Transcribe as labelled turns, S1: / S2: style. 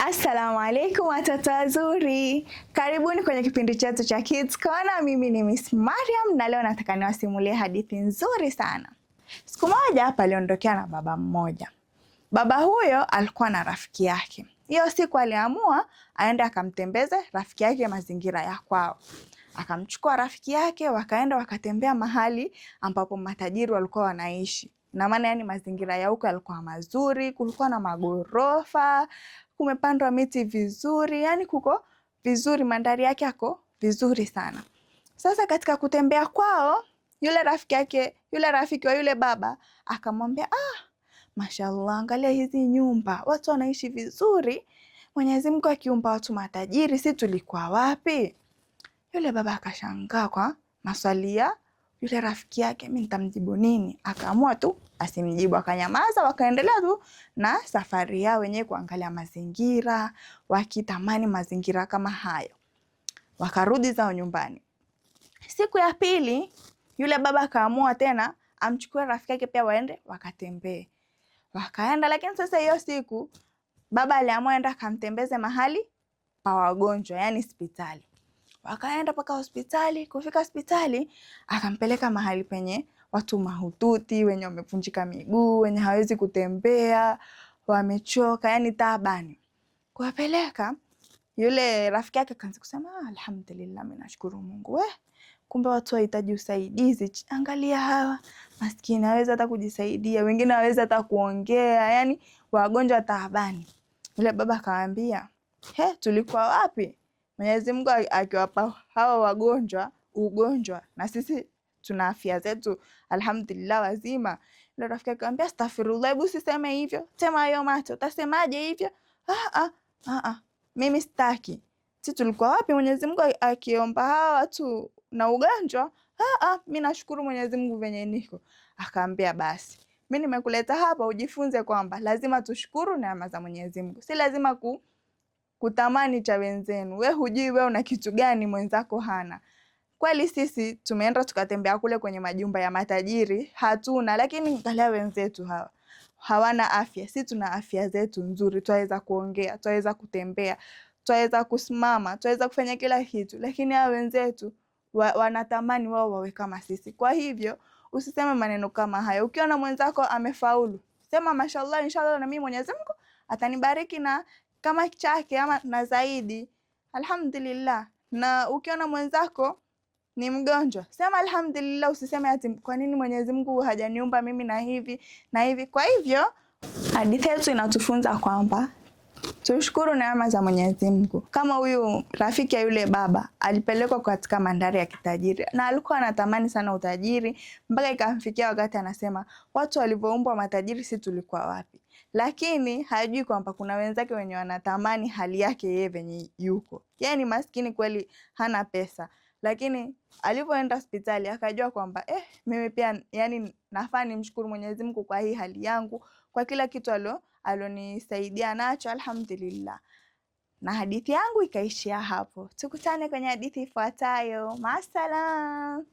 S1: Assalamu alaikum watoto wazuri, karibuni kwenye kipindi chetu cha Kids Corner. Mimi ni Miss Mariam na leo nataka niwasimulie hadithi nzuri sana. Siku moja paliondokea na baba mmoja. Baba huyo alikuwa na rafiki yake. Hiyo siku aliamua aende akamtembeze rafiki yake mazingira ya kwao. Akamchukua rafiki yake, wakaenda wakatembea mahali ambapo matajiri walikuwa wanaishi. Na maana yani mazingira ya huko yalikuwa mazuri, kulikuwa na magorofa, kumepandwa miti vizuri, yani kuko vizuri, mandhari yake yako vizuri sana. Sasa katika kutembea kwao, yule rafiki wa yule baba akamwambia, mashallah, angalia hizi nyumba, watu wanaishi vizuri. Mwenyezi Mungu akiumba watu matajiri, si tulikuwa wapi? Yule baba akashangaa kwa maswali ya yule rafiki yake, mimi nitamjibu nini? Akaamua tu asimjibu, akanyamaza. Wakaendelea tu na safari yao wenyewe kuangalia mazingira, wakitamani mazingira kama hayo. Wakarudi zao nyumbani. Siku ya pili, yule baba akaamua tena amchukue rafiki yake pia waende wakatembee. Wakaenda, lakini sasa hiyo siku baba aliamua enda akamtembeze mahali pa wagonjwa, yani hospitali. Wakaenda paka hospitali. Kufika hospitali akampeleka mahali penye watu mahututi, wenye wamevunjika miguu, wenye hawezi kutembea, wamechoka, yani taabani. Kuwapeleka, yule rafiki yake akaanza kusema, alhamdulillah, mimi nashukuru Mungu. Kumbe watu wahitaji usaidizi. Angalia hawa maskini, hawezi hata kujisaidia, wengine hawezi hata kuongea, yani wagonjwa taabani. Yule baba akamwambia, tulikuwa wapi? Mwenyezi Mungu akiwapa hawa wagonjwa ugonjwa, na sisi tuna afya zetu alhamdulillah wazima. Yule rafiki akamwambia, astaghfirullah, hebu usiseme hivyo, tema hayo macho, utasemaje hivyo? Mimi sitaki. Si tulikuwa wapi Mwenyezi Mungu akiomba hawa watu na ugonjwa? Mimi nashukuru Mwenyezi Mungu venye niko. Akaambia, basi mimi nimekuleta hapa ujifunze kwamba lazima tushukuru neema za Mwenyezi Mungu, si lazima kutamani cha wenzenu. We hujui we una kitu gani mwenzako hana. Kweli sisi tumeenda tukatembea kule kwenye majumba ya matajiri, hatuna, lakini angalia wenzetu hawa hawana afya. Sisi tuna afya zetu nzuri, twaweza kuongea, twaweza kutembea, twaweza kusimama, twaweza kufanya kila kitu, lakini hao wenzetu wanatamani wao wawe kama sisi. Kwa hivyo usiseme maneno kama hayo. Ukiona mwenzako amefaulu, sema mashallah, inshallah na mimi Mwenyezi Mungu atanibariki na kama chake ama na zaidi, alhamdulillah. Na ukiona mwenzako ni mgonjwa, sema alhamdulillah, usiseme ati kwa nini Mwenyezi Mungu hajaniumba mimi na hivi na hivi. Kwa hivyo hadithi yetu inatufunza kwamba tushukuru neema za Mwenyezi Mungu. Kama huyu rafiki ya yule baba alipelekwa katika mandhari ya kitajiri na alikuwa anatamani sana utajiri, mpaka ikamfikia wakati anasema watu walivyoumbwa matajiri, si tulikuwa wapi? Lakini hajui kwamba kuna wenzake wenye wanatamani hali yake yeye venye yuko. Yeye ni maskini kweli, hana pesa, lakini alipoenda hospitali akajua kwamba mimi pia yani nafaa nimshukuru Mwenyezi Mungu kwa hii hali yangu, kwa kila kitu alonisaidia nacho, alhamdulillah. Na hadithi yangu ikaishia hapo. Tukutane kwenye hadithi ifuatayo. Maasalam.